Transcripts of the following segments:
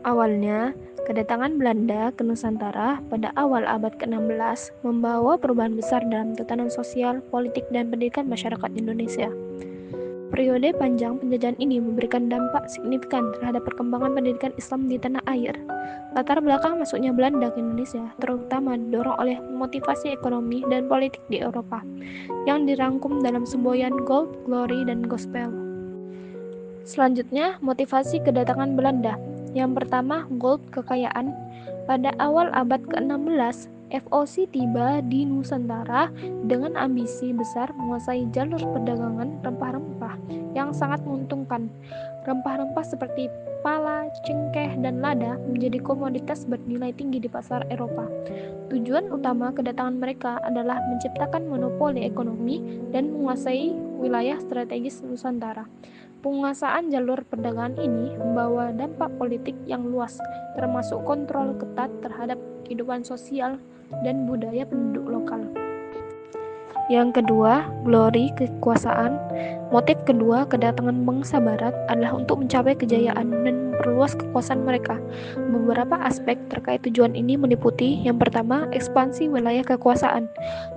Awalnya, kedatangan Belanda ke Nusantara pada awal abad ke-16 membawa perubahan besar dalam tatanan sosial, politik, dan pendidikan masyarakat Indonesia. Periode panjang penjajahan ini memberikan dampak signifikan terhadap perkembangan pendidikan Islam di tanah air. Latar belakang masuknya Belanda ke Indonesia terutama didorong oleh motivasi ekonomi dan politik di Eropa yang dirangkum dalam semboyan Gold, Glory, dan Gospel. Selanjutnya, motivasi kedatangan Belanda. Yang pertama, gold, kekayaan. Pada awal abad ke-16, VOC tiba di Nusantara dengan ambisi besar menguasai jalur perdagangan rempah-rempah yang sangat menguntungkan. Rempah-rempah seperti pala, cengkeh, dan lada menjadi komoditas bernilai tinggi di pasar Eropa. Tujuan utama kedatangan mereka adalah menciptakan monopoli ekonomi dan menguasai wilayah strategis Nusantara. Penguasaan jalur perdagangan ini membawa dampak politik yang luas, termasuk kontrol ketat terhadap kehidupan sosial dan budaya penduduk lokal. Yang kedua, glory, kekuasaan. Motif kedua kedatangan bangsa Barat adalah untuk mencapai kejayaan dan memperluas kekuasaan mereka. Beberapa aspek terkait tujuan ini meliputi: yang pertama, ekspansi wilayah kekuasaan.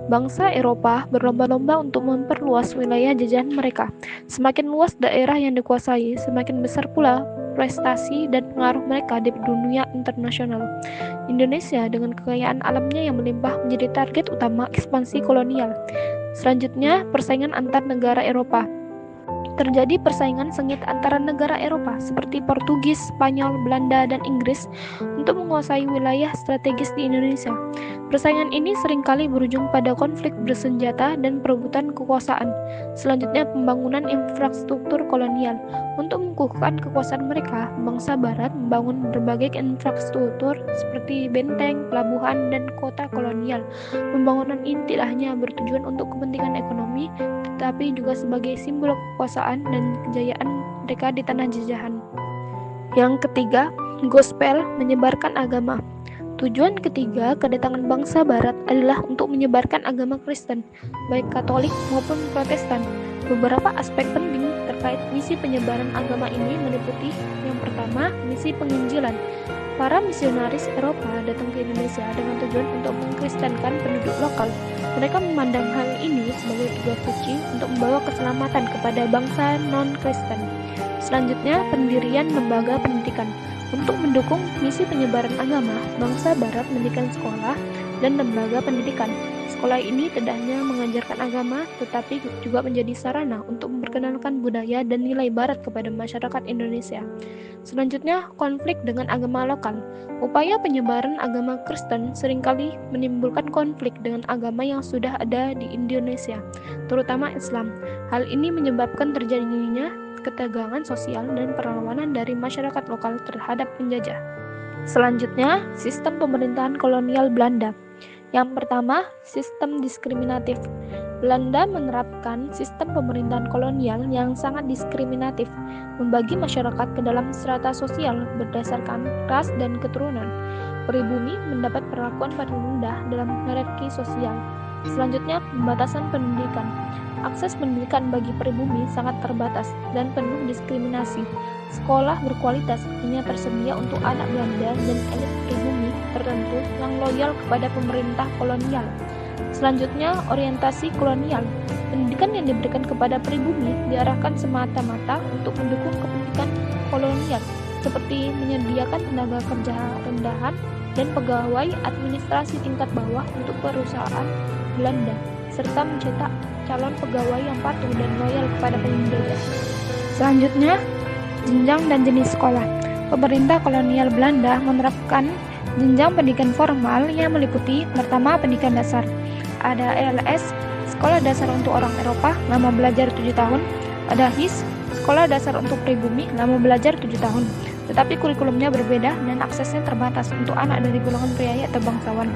Bangsa Eropa berlomba-lomba untuk memperluas wilayah jajahan mereka. Semakin luas daerah yang dikuasai, semakin besar pula prestasi dan pengaruh mereka di dunia internasional. Indonesia dengan kekayaan alamnya yang melimpah menjadi target utama ekspansi kolonial. Selanjutnya, persaingan antar negara Eropa. Terjadi persaingan sengit antara negara Eropa seperti Portugis, Spanyol, Belanda, dan Inggris untuk menguasai wilayah strategis di Indonesia. Persaingan ini seringkali berujung pada konflik bersenjata dan perebutan kekuasaan. Selanjutnya, pembangunan infrastruktur kolonial. Untuk mengukuhkan kekuasaan mereka, bangsa Barat membangun berbagai infrastruktur seperti benteng, pelabuhan, dan kota kolonial. Pembangunan ini tidak hanya bertujuan untuk kepentingan ekonomi, tetapi juga sebagai simbol kekuasaan dan kejayaan mereka di tanah jajahan. Yang ketiga, gospel, menyebarkan agama. Tujuan ketiga kedatangan bangsa Barat adalah untuk menyebarkan agama Kristen, baik Katolik maupun Protestan. Beberapa aspek penting terkait misi penyebaran agama ini meliputi: yang pertama, misi penginjilan. Para misionaris Eropa datang ke Indonesia dengan tujuan untuk mengkristenkan penduduk lokal. Mereka memandang hal ini sebagai tugas suci untuk membawa keselamatan kepada bangsa non-Kristen. Selanjutnya, pendirian lembaga pendidikan. Untuk mendukung misi penyebaran agama, bangsa Barat mendirikan sekolah dan lembaga pendidikan. Sekolah ini tidak hanya mengajarkan agama, tetapi juga menjadi sarana untuk memperkenalkan budaya dan nilai Barat kepada masyarakat Indonesia. Selanjutnya, konflik dengan agama lokal. Upaya penyebaran agama Kristen seringkali menimbulkan konflik dengan agama yang sudah ada di Indonesia, terutama Islam. Hal ini menyebabkan terjadinya ketegangan sosial dan perlawanan dari masyarakat lokal terhadap penjajah. Selanjutnya, sistem pemerintahan kolonial Belanda. Yang pertama, sistem diskriminatif. Belanda menerapkan sistem pemerintahan kolonial yang sangat diskriminatif, membagi masyarakat ke dalam strata sosial berdasarkan ras dan keturunan. Pribumi mendapat perlakuan paling rendah dalam hierarki sosial. Selanjutnya, pembatasan pendidikan. Akses pendidikan bagi pribumi sangat terbatas dan penuh diskriminasi. Sekolah berkualitas hanya tersedia untuk anak Belanda dan elit pribumi tertentu yang loyal kepada pemerintah kolonial. Selanjutnya, orientasi kolonial. Pendidikan yang diberikan kepada pribumi diarahkan semata-mata untuk mendukung kepentingan kolonial, seperti menyediakan tenaga kerja rendahan dan pegawai administrasi tingkat bawah untuk perusahaan Belanda, serta mencetak calon pegawai yang patuh dan loyal kepada penjajah. Selanjutnya, jenjang dan jenis sekolah. Pemerintah kolonial Belanda menerapkan jenjang pendidikan formal yang meliputi: pertama, pendidikan dasar. Ada ELS, sekolah dasar untuk orang Eropa, lama belajar 7 tahun. Ada HIS, sekolah dasar untuk pribumi, lama belajar 7 tahun. Tetapi kurikulumnya berbeda dan aksesnya terbatas untuk anak dari golongan priai atau bangsawan.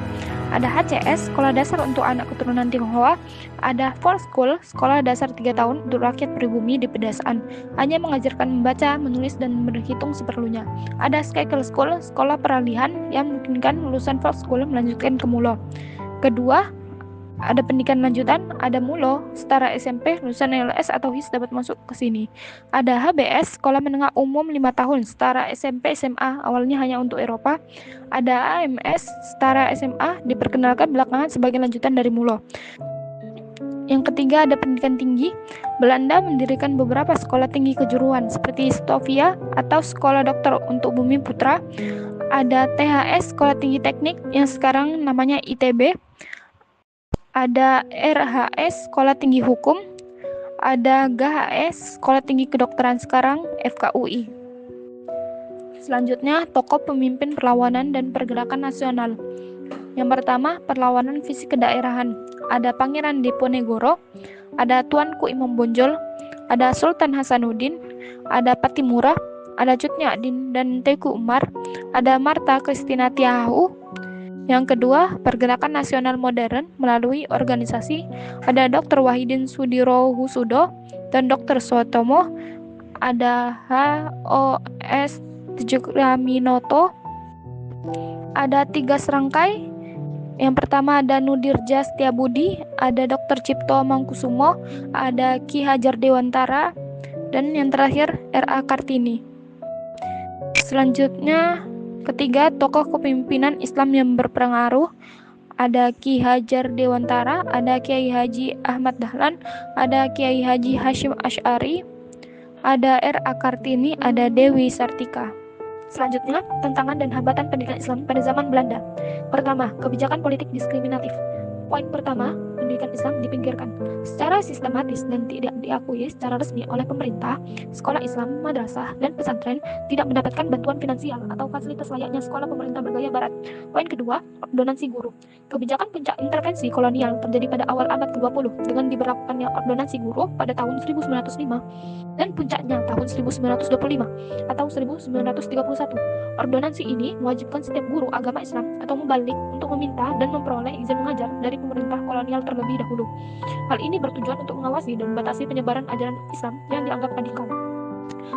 Ada HCS, sekolah dasar untuk anak keturunan Tionghoa. Ada Volksschule, sekolah dasar 3 tahun untuk rakyat pribumi di pedesaan, hanya mengajarkan membaca, menulis, dan berhitung seperlunya. Ada Skakel School, sekolah peralihan yang memungkinkan lulusan Volksschule melanjutkan ke Mulo. Kedua, ada pendidikan lanjutan, ada MULO, setara SMP, lulusan LS atau HIS dapat masuk ke sini. Ada HBS, Sekolah Menengah Umum 5 tahun, setara SMP, SMA, awalnya hanya untuk Eropa. Ada AMS, setara SMA, diperkenalkan belakangan sebagai lanjutan dari MULO. Yang ketiga ada pendidikan tinggi. Belanda mendirikan beberapa sekolah tinggi kejuruan seperti Stovia atau Sekolah Dokter untuk Bumi Putra. Ada THS, Sekolah Tinggi Teknik yang sekarang namanya ITB. Ada RHS, Sekolah Tinggi Hukum. Ada GHS, Sekolah Tinggi Kedokteran sekarang FKUI. Selanjutnya, tokoh pemimpin perlawanan dan pergerakan nasional. Yang pertama, perlawanan fisik kedaerahan. Ada Pangeran Diponegoro, ada Tuanku Imam Bonjol, ada Sultan Hasanuddin, ada Patimura, ada Cut Nyak-din dan Teuku Umar, ada Martha Christina Tiahahu. Yang kedua, pergerakan nasional modern melalui organisasi. Ada Dr. Wahidin Sudirohusudo dan Dr. Sutomo, ada HOS Tjukraminoto, ada 3 serangkai. Yang pertama ada Nudirja Setiabudi, ada Dr. Cipto Mangkusumo, ada Ki Hajar Dewantara, dan yang terakhir R.A. Kartini. Selanjutnya, ketiga, tokoh kepemimpinan Islam yang berpengaruh. Ada Ki Hajar Dewantara, ada Kiai Haji Ahmad Dahlan, ada Kiai Haji Hashim Asy'ari, ada R.A. Kartini, ada Dewi Sartika. Selanjutnya, tantangan dan hambatan pendidikan Islam pada zaman Belanda. Pertama, kebijakan politik diskriminatif. Poin pertama, pendidikan Islam dipinggirkan. Secara sistematis dan tidak diakui secara resmi oleh pemerintah, sekolah Islam, madrasah, dan pesantren tidak mendapatkan bantuan finansial atau fasilitas layaknya sekolah pemerintah bergaya barat. Poin kedua, ordonansi guru. Kebijakan puncak intervensi kolonial terjadi pada awal abad ke-20 dengan diberlakukannya ordonansi guru pada tahun 1905 dan puncaknya tahun 1925 atau 1931. Ordonansi ini mewajibkan setiap guru agama Islam atau mubalik untuk meminta dan memperoleh izin mengajar dari pemerintah kolonial terlebih dahulu. Hal ini bertujuan untuk mengawasi dan membatasi penyebaran ajaran Islam yang dianggap radikal.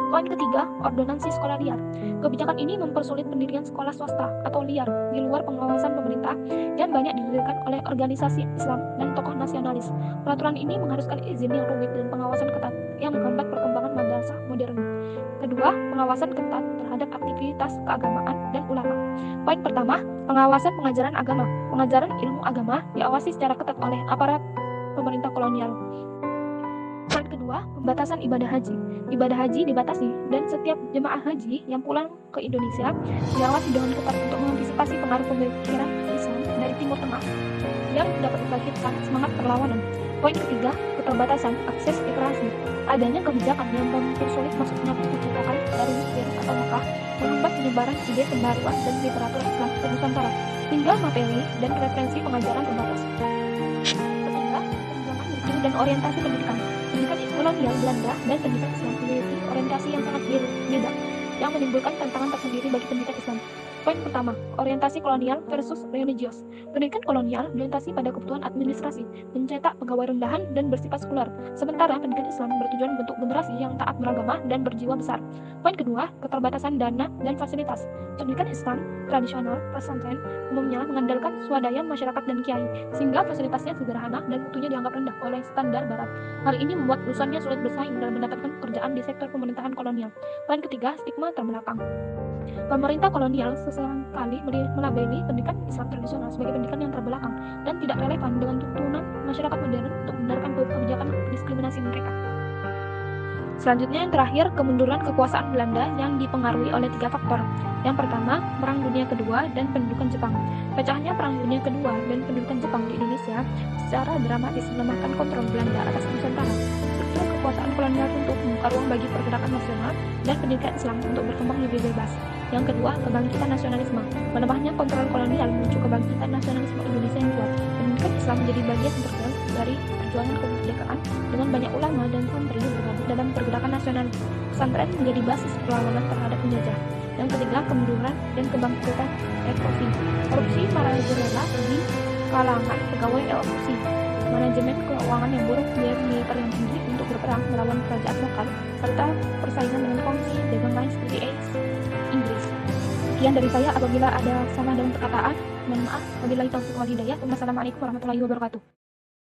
Poin ketiga, ordonansi sekolah liar. Kebijakan ini mempersulit pendirian sekolah swasta atau liar di luar pengawasan pemerintah yang banyak didirikan oleh organisasi Islam dan tokoh nasionalis. Peraturan ini mengharuskan izin yang rumit dan pengawasan ketat yang menghambat perkembangan madrasah modern. Kedua, pengawasan ketat terhadap aktivitas keagamaan dan ulama. Poin pertama, pengawasan pengajaran agama. Pengajaran ilmu agama diawasi secara ketat oleh aparat pemerintah kolonial. Poin kedua, pembatasan ibadah haji. Ibadah haji dibatasi dan setiap jemaah haji yang pulang ke Indonesia diawasi dengan ketat untuk mengantisipasi pengaruh pemikiran Islam dari Timur Tengah yang dapat membangkitkan semangat perlawanan. Poin ketiga, keterbatasan akses literasi. Adanya kebijakan yang mempersulit masuknya percetakan dari Mesir atau Mekah menghambat penyebaran ide pembaruan dan literatur Islam ke Nusantara hingga materi dan referensi pengajaran terbatas. Ketiga, perkembangan mutu dan orientasi pendidikan. Pendidikan kolonial Belanda dan pendidikan Islam memiliki orientasi yang sangat beda yang menimbulkan tantangan tersendiri bagi pendidikan Islam. Poin pertama, orientasi kolonial versus religius. Pendidikan kolonial orientasi pada kebutuhan administrasi, mencetak pegawai rendahan dan bersifat sekuler. Sementara pendidikan Islam bertujuan membentuk generasi yang taat beragama dan berjiwa besar. Poin kedua, keterbatasan dana dan fasilitas. Pendidikan Islam tradisional pesantren umumnya mengandalkan swadaya masyarakat dan kiai, sehingga fasilitasnya sederhana dan mutunya dianggap rendah oleh standar barat. Hal ini membuat lulusannya sulit bersaing dalam mendapatkan pekerjaan di sektor pemerintahan kolonial. Poin ketiga, stigma terbelakang. Pemerintah kolonial sesekali melabeli pendidikan Islam tradisional sebagai pendidikan yang terbelakang dan tidak relevan dengan tuntunan masyarakat modern untuk membenarkan kebijakan diskriminasi mereka. Selanjutnya yang terakhir, kemunduran kekuasaan Belanda yang dipengaruhi oleh 3 faktor. Yang pertama, Perang Dunia Kedua dan pendudukan Jepang. Pecahnya Perang Dunia Kedua dan pendudukan Jepang di Indonesia secara dramatis melemahkan kontrol Belanda atas Nusantara. Struktur kekuasaan kolonial runtuh membuka ruang bagi pergerakan nasional dan pendidikan Islam untuk berkembang lebih bebas. Yang kedua, kebangkitan nasionalisme. Melemahnya kontrol kolonial memicu kebangkitan nasionalisme Indonesia yang kuat. Pendidikan Islam menjadi bagian integral dari perjuangan kemerdekaan dengan banyak ulama dan santri bergabung dalam pergerakan nasional. Pesantren menjadi basis perlawanan terhadap penjajah. Yang ketiga, kemunduran dan kebangkitan ekonomi. Korupsi merajalela di kalangan pegawai LOC. Manajemen keuangan yang buruk, biaya militer yang tinggi untuk berperang melawan kerajaan lokal, serta persaingan dengan kongsi dagang lain seperti Inggris. Sekian dari saya. Apabila ada salah dalam perkataan, mohon maaf. Wabillahi taufiq wal hidayah. Wassalamualaikum warahmatullahi wabarakatuh.